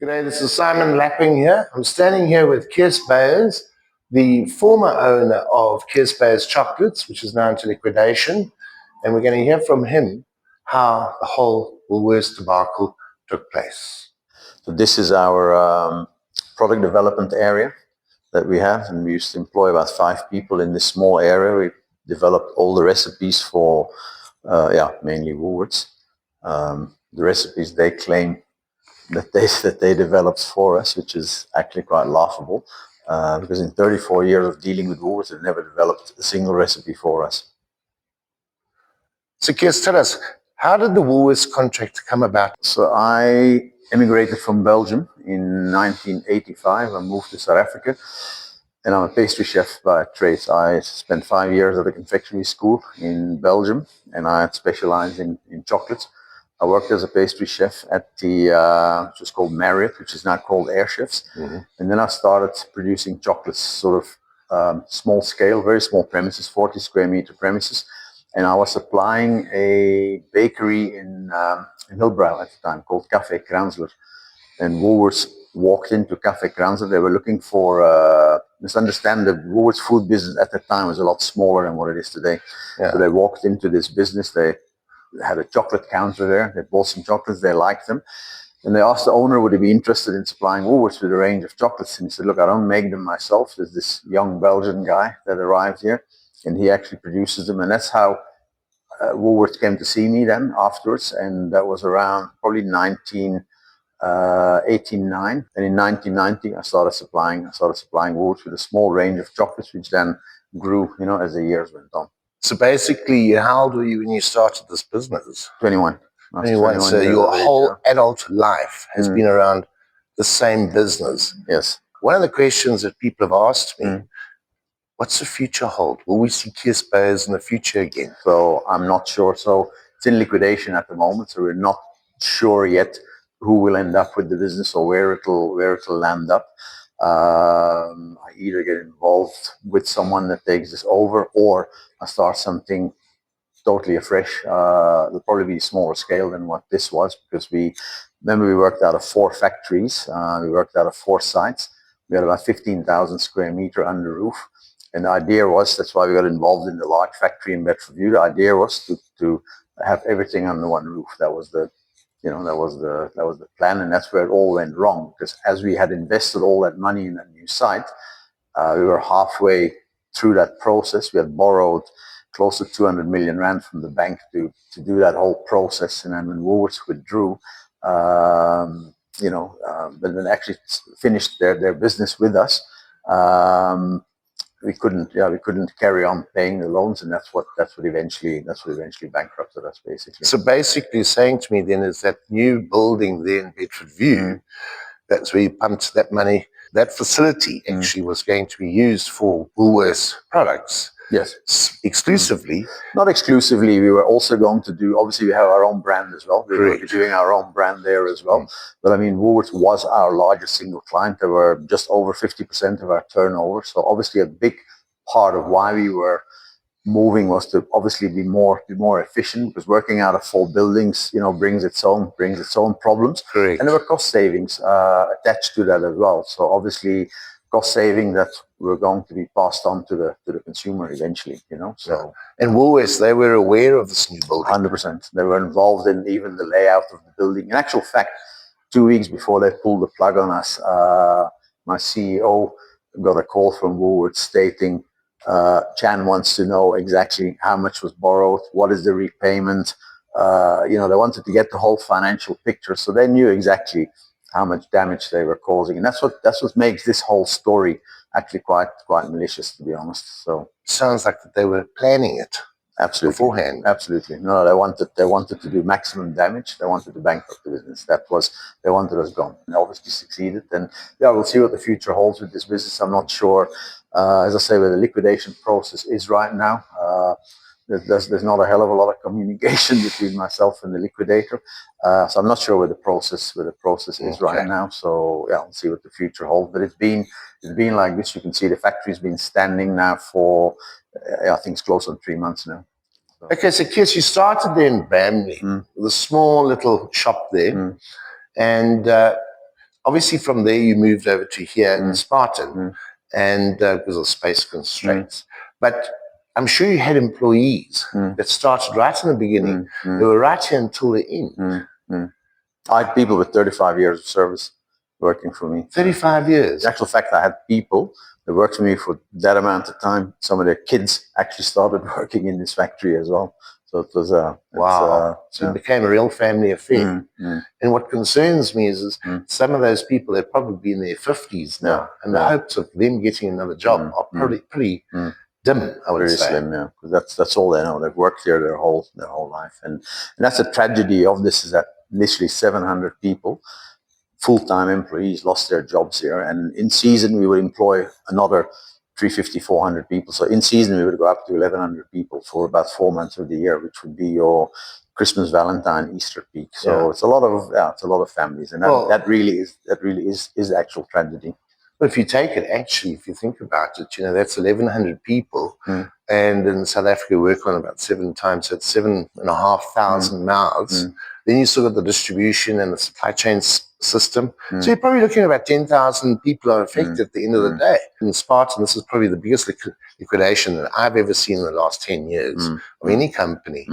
G'day, this is Simon Lapping here. I'm standing here with Kees Beyers, the former owner of Kees Beyers Chocolates, which is now into liquidation, and we're going to hear from him how the whole Woolworths debacle took place. So this is our product development area that we have, and we used to employ about 5 people in this small area. We developed all the recipes for, mainly Woolworths. The recipes they claim that they developed for us, which is actually quite laughable, because in 34 years of dealing with Woolworths, they've never developed a single recipe for us. So Kees, tell us, how did the Woolworths contract come about? So I emigrated from Belgium in 1985. I moved to South Africa, and I'm a pastry chef by trade. I spent 5 years at a confectionery school in Belgium, and I specialized in chocolates. I worked as a pastry chef at the, which was called Marriott, which is now called Air Chefs. Mm-hmm. And then I started producing chocolates, sort of small scale, very small premises, 40 square meter premises. And I was supplying a bakery in Hillbrow at the time called Café Kranzler. And Woolworths walked into Café Kranzler. They were looking for, misunderstand, the Woolworths food business at the time was a lot smaller than what it is today. Yeah. So they walked into this business. They had a chocolate counter there. They bought some chocolates. They liked them. And they asked the owner, would he be interested in supplying Woolworths with a range of chocolates? And he said, look, I don't make them myself. There's this young Belgian guy that arrived here, and he actually produces them. And that's how Woolworths came to see me then afterwards. And that was around probably 1989. And in 1990, I started supplying Woolworths with a small range of chocolates, which then grew, as the years went on. So basically, how old were you when you started this business? 21. 21. So your whole adult life has been around the same business. Yes. One of the questions that people have asked me, what's the future hold? Will we see Kees Beyers in the future again? So I'm not sure. So it's in liquidation at the moment. So we're not sure yet who will end up with the business or where it'll land up. I either get involved with someone that takes this over, or I start something totally afresh. It'll probably be smaller scale than what this was, because we worked out of 4 factories. We worked out of 4 sites. We had about 15,000 square meter under roof. And the idea was, that's why we got involved in the large factory in Bedfordview. The idea was to have everything under one roof. That was the plan, and that's where it all went wrong. Because as we had invested all that money in that new site, we were halfway through that process. We had borrowed close to 200 million rand from the bank to do that whole process. And then when Woolworths withdrew, but then actually finished their business with us, we couldn't carry on paying the loans, and that's what eventually bankrupted us, basically. So basically, saying to me then is that new building there in Bedfordview, that's where you pumped that money. That facility actually was going to be used for Woolworths products. Yes. Exclusively. Not exclusively. We were also going to do, obviously we have our own brand as well. We were doing our own brand there as well. But I mean, Woolworths was our largest single client. They were just over 50% of our turnover. So obviously a big part of why we were moving was to obviously be more efficient, because working out of 4 buildings, brings its own problems. Correct. And there were cost savings attached to that as well. So obviously cost saving that were going to be passed on to the consumer eventually, So, and Woolworths, they were aware of this new building. 100%. They were involved in even the layout of the building. In actual fact, 2 weeks before they pulled the plug on us, my CEO got a call from Woolworths stating, Chan wants to know exactly how much was borrowed, what is the repayment. They wanted to get the whole financial picture, so they knew exactly how much damage they were causing. And that's what makes this whole story actually quite malicious, to be honest. So sounds like that they were planning it. Absolutely. Beforehand. Absolutely. No, they wanted to do maximum damage. They wanted to bankrupt the business. They wanted us gone. And obviously succeeded. And we'll see what the future holds with this business. I'm not sure, as I say, where the liquidation process is right now. There's not a hell of a lot of communication between myself and the liquidator. So I'm not sure where the process is right now. So we'll see what the future holds. But it's been like this. You can see the factory's been standing now for, I think it's close on 3 months now. So. Okay, so Kees, you started there in Bamley with a small little shop there. And obviously from there you moved over to here in Spartan, and because of space constraints. But I'm sure you had employees that started right in the beginning. They were right here until the end. I had people with 35 years of service working for me. 35 years. In actual fact, I had people that worked for me for that amount of time. Some of their kids actually started working in this factory as well. So it was wow. So it became a real family affair. And what concerns me is some of those people that probably be in their 50s now, and the hopes of them getting another job are pretty dim, I would very say. slim, yeah. Because that's all they know. They've worked here their whole life, and that's a tragedy of this, is that literally 700 people, full-time employees, lost their jobs here. And in season, we would employ another 350, 400 people. So in season, we would go up to 1,100 people for about 4 months of the year, which would be your Christmas, Valentine, Easter peak. So it's a lot of families, and that really is the actual tragedy. But if you take it, actually, if you think about it, that's 1,100 people, and in South Africa, we work on about 7 times, so it's 7,500 mouths. Then you still got the distribution and the supply chain system. So you're probably looking at about 10,000 people are affected at the end of the day. In Spartan, this is probably the biggest liquidation that I've ever seen in the last 10 years of any company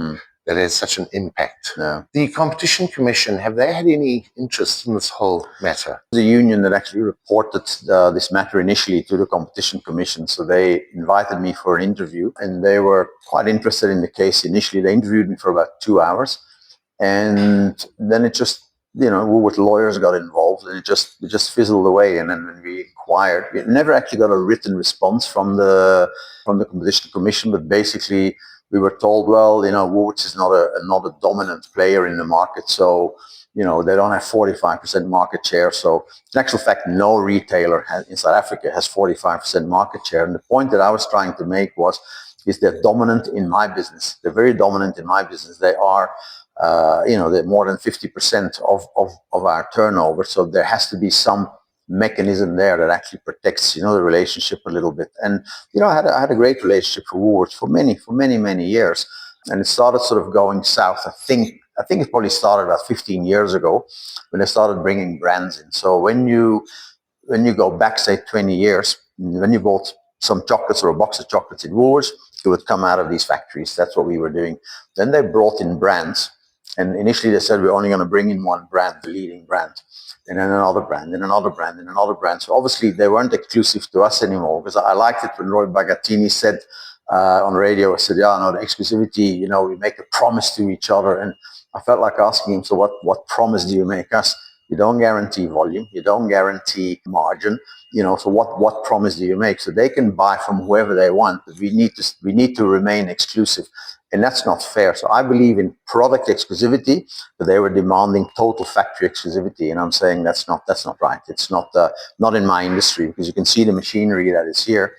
that has such an impact. The Competition Commission, have they had any interest in this whole matter? The union that actually reported this matter initially to the Competition Commission, so they invited me for an interview, and they were quite interested in the case initially. They interviewed me for about 2 hours, and then it just, Woolworths lawyers got involved, and it just fizzled away. And then when we inquired, we never actually got a written response from the Competition Commission, but basically we were told, well, Woolworths is not a dominant player in the market, so they don't have 45% market share. So in actual fact, no retailer in South Africa has 45% market share. And the point that I was trying to make is they're dominant in my business. They're very dominant in my business. They are, they're more than 50% of our turnover. So there has to be some mechanism there that actually protects, the relationship a little bit. And, I had a great relationship for Woolworths for many years. And it started sort of going south. I think it probably started about 15 years ago when they started bringing brands in. So when you go back, say 20 years, when you bought some chocolates or a box of chocolates in Woolworths, it would come out of these factories. That's what we were doing. Then they brought in brands. And initially they said, we're only going to bring in one brand, the leading brand, and then another brand, and another brand, and another brand. So obviously they weren't exclusive to us anymore, because I liked it when Roy Bagatini said on radio, I said, the exclusivity, we make a promise to each other. And I felt like asking him, so what promise do you make us? You don't guarantee volume, you don't guarantee margin, so what promise do you make? So they can buy from whoever they want, but we need to remain exclusive. And that's not fair. So I believe in product exclusivity, but they were demanding total factory exclusivity. And I'm saying that's not right. It's not in my industry, because you can see the machinery that is here.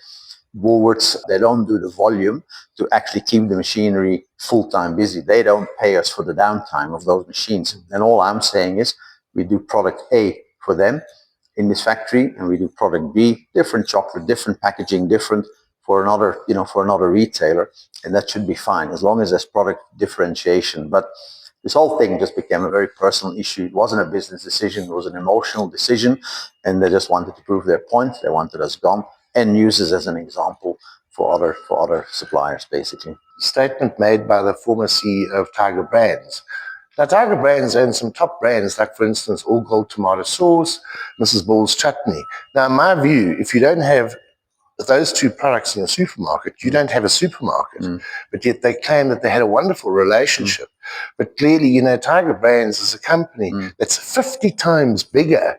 Woolworths, they don't do the volume to actually keep the machinery full-time busy. They don't pay us for the downtime of those machines. And all I'm saying is we do product A for them in this factory, and we do product B, different chocolate, different packaging, different for another retailer, and that should be fine as long as there's product differentiation. But this whole thing just became a very personal issue. It wasn't a business decision, it was an emotional decision, and they just wanted to prove their point. They wanted us gone and use us as an example for other suppliers, basically. Statement made by the former CEO of Tiger Brands. Now, Tiger Brands owns some top brands, like, for instance, All Gold Tomato Sauce, Mrs. Ball's Chutney. Now, in my view, if you don't have those two products in a supermarket, you don't have a supermarket. But yet they claim that they had a wonderful relationship. But clearly, Tiger Brands is a company that's 50 times bigger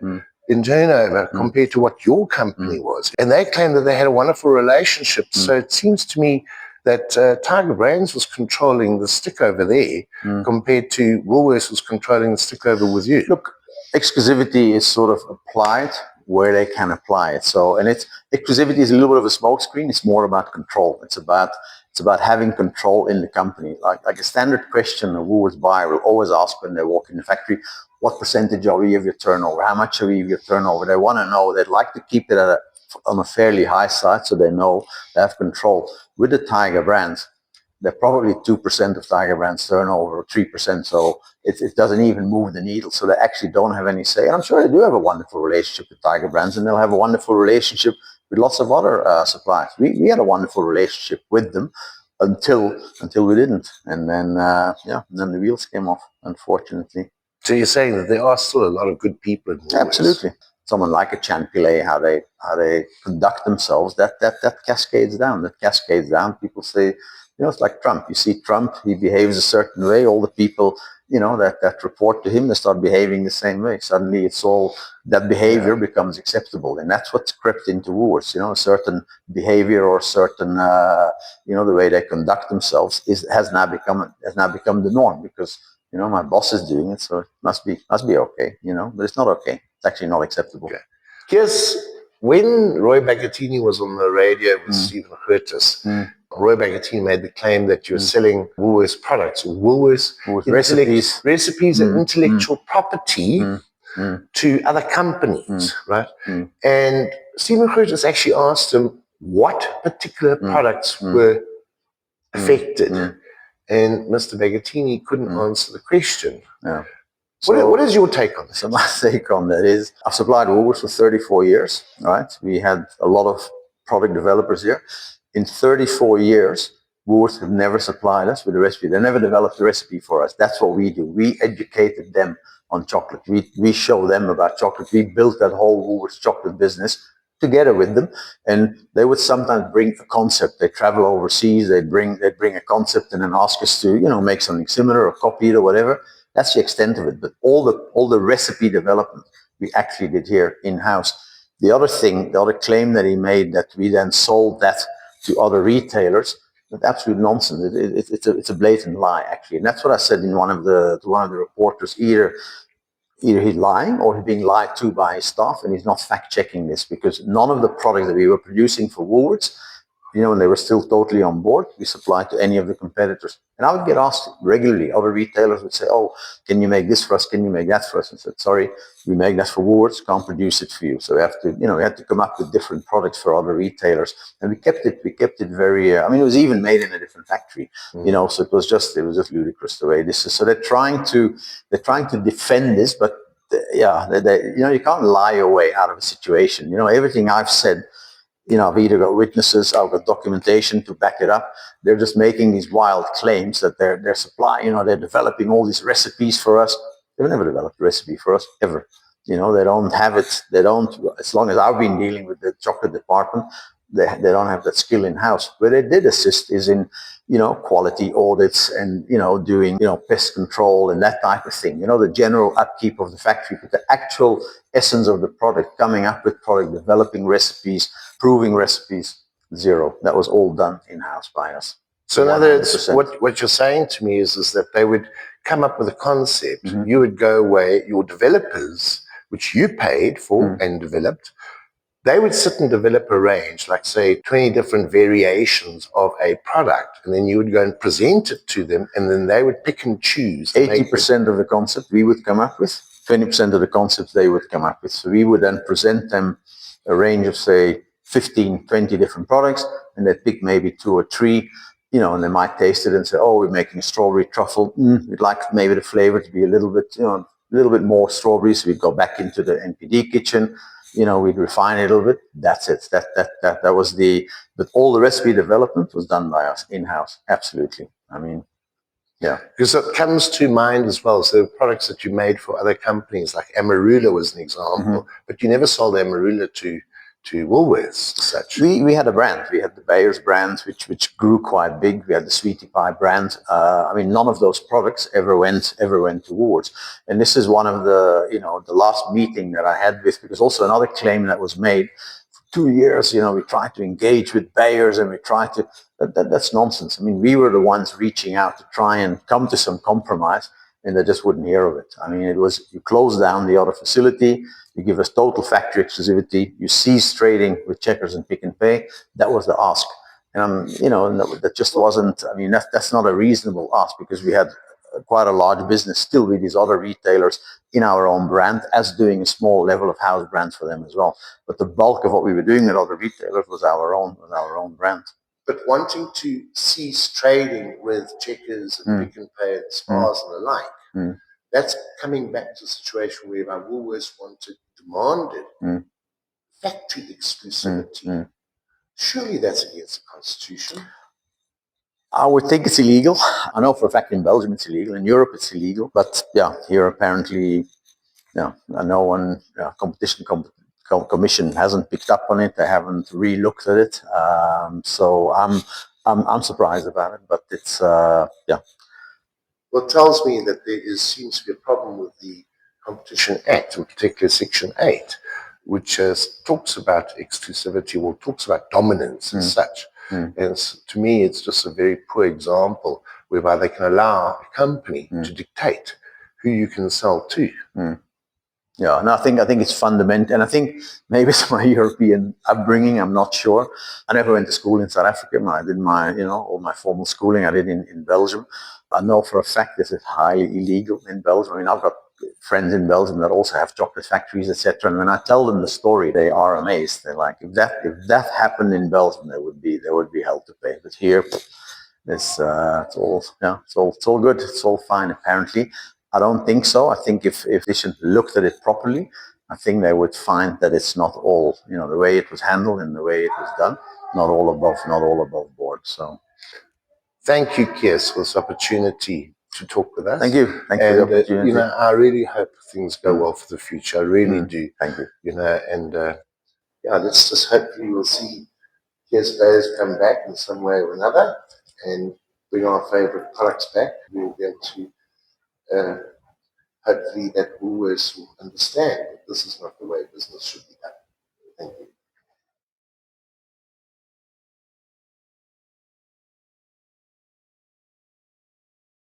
in turnover compared to what your company was. And they claim that they had a wonderful relationship. So it seems to me that Tiger Brands was controlling the stick over there compared to Woolworths was controlling the stick over with you. Look, exclusivity is sort of applied where they can apply it. So, and exclusivity is a little bit of a smokescreen. It's more about control. It's about having control in the company. Like a standard question a Woolworths buyer will always ask when they walk in the factory, what percentage are we of your turnover? How much are we of your turnover? They want to know. They'd like to keep it on a fairly high side, so they know they have control. With the Tiger Brands, they're probably 2% of Tiger Brand's turnover, or 3%. So it doesn't even move the needle. So they actually don't have any say. And I'm sure they do have a wonderful relationship with Tiger Brands, and they'll have a wonderful relationship with lots of other suppliers. We had a wonderful relationship with them until we didn't, and then and then the wheels came off, unfortunately. So you're saying that there are still a lot of good people in Woolworths? Absolutely. Someone like a Champillet, how they conduct themselves, that cascades down. That cascades down. People say, it's like Trump. You see Trump, he behaves a certain way. All the people, that report to him, they start behaving the same way. Suddenly, it's all that behavior becomes acceptable, and that's what's crept into Woolworths. A certain behavior or certain, the way they conduct themselves has now become the norm because. My boss is doing it, so it must be okay, but it's not okay. It's actually not acceptable. Okay. Here's when Roy Bagattini was on the radio with Stephen Curtis. Roy Bagattini made the claim that you're selling Woolworths products, Woolworths recipes and intellectual property to other companies, right? And Stephen Curtis actually asked him what particular products were affected. And Mr. Bagattini couldn't answer the question. Yeah. So, what is your take on this? So my take on that is I've supplied Woolworths for 34 years, right? We had a lot of product developers here. In 34 years, Woolworths have never supplied us with a recipe. They never developed a recipe for us. That's what we do. We educated them on chocolate. We show them about chocolate. We built that whole Woolworths chocolate business together with them, and they would sometimes bring a concept. They travel overseas, they'd bring a concept and then ask us to, make something similar or copy it or whatever. That's the extent of it. But all the recipe development we actually did here in-house. The other claim that he made that we then sold that to other retailers, that's absolute nonsense. It's a blatant lie, actually. And that's what I said in one of the reporters. Either he's lying or he's being lied to by his staff, and he's not fact-checking this, because none of the products that we were producing for Woolworths, when they were still totally on board, we supplied to any of the competitors. And I would get asked regularly. Other retailers would say, "Oh, can you make this for us? Can you make that for us?" And I said, "Sorry, we make that for Woolworths, can't produce it for you." So we had to come up with different products for other retailers, and we kept it very. It was even made in a different factory, So it was just ludicrous the way this is. So they're trying to defend this, but you can't lie your way out of a situation. Everything I've said. I've either got witnesses, I've got documentation to back it up. They're just making these wild claims that they're supplying, they're developing all these recipes for us. They've never developed a recipe for us, ever. They don't have it. They don't, as long as I've been dealing with the chocolate department, they don't have that skill in-house. Where they did assist is in, quality audits and, doing, pest control and that type of thing. The general upkeep of the factory, but the actual essence of the product, coming up with product, developing recipes, proving recipes, zero. That was all done in-house by us. So in other words, what you're saying to me is that they would come up with a concept. You would go away, your developers, which you paid for and developed, they would sit and develop a range, like say 20 different variations of a product, and then you would go and present it to them, and then they would pick and choose. 80% of the concept we would come up with, 20% of the concepts they would come up with. So we would then present them a range of, say, 15, 20 different products, and they'd pick maybe 2 or 3, and they might taste it and say, "Oh, we're making a strawberry truffle. We'd like maybe the flavor to be a little bit more strawberry." So we'd go back into the NPD kitchen, we'd refine it a little bit. That's it. That was but all the recipe development was done by us in-house. Absolutely. Yeah. Because it comes to mind as well. So products that you made for other companies, like Amarula was an example, but you never sold Amarula to Woolworths as such. We had a brand. We had the Beyers brand, which grew quite big. We had the Sweetie Pie brand. None of those products ever went to Woolworths. And this is one of the last meeting that I had with, because also another claim that was made. For 2 years, we tried to engage with Beyers, and we tried to. That's nonsense. We were the ones reaching out to try and come to some compromise, and they just wouldn't hear of it. It was, you close down the other facility, you give us total factory exclusivity, you cease trading with Checkers and Pick and Pay. That was the ask. And, that just wasn't, that's not a reasonable ask, because we had quite a large business still with these other retailers in our own brand, as doing a small level of house brands for them as well. But the bulk of what we were doing with other retailers was our own brand. but wanting to cease trading with Checkers and Pick and Pay and Spars and the like, that's coming back to a situation whereby Woolworths demanded factory exclusivity. Surely that's against the Constitution. I would think it's illegal. I know for a fact in Belgium it's illegal. In Europe it's illegal. But yeah, here apparently, no one, competition commission hasn't picked up on it. They haven't re-looked at it. So I'm surprised about it. But it's Well, it tells me that there seems to be a problem with the Competition Act, in particular Section 8, which talks about exclusivity or talks about dominance as such. And to me, it's just a very poor example whereby they can allow a company to dictate who you can sell to. Yeah, and I think it's fundamental, and I think maybe it's my European upbringing. I'm not sure. I never went to school in South Africa. I did my, all my formal schooling I did in Belgium. I know for a fact this is highly illegal in Belgium. I mean, I've got friends in Belgium that also have chocolate factories, etc. And when I tell them the story, they are amazed. They're like, if that happened in Belgium, there would be hell to pay. But here, it's all good. It's all fine. Apparently, I don't think so. I think if they should looked at it properly, I think they would find that it's not all, the way it was handled and the way it was done, not all above board. So. Thank you, Kees, for this opportunity to talk with us. Thank you. Thank you for the opportunity. I really hope things go well for the future. I really do. Thank you. Let's just hopefully we'll see Kees Beyers come back in some way or another and bring our favourite products back. We'll be able to hopefully that Woolworths will understand that this is not the way business should be done. Thank you.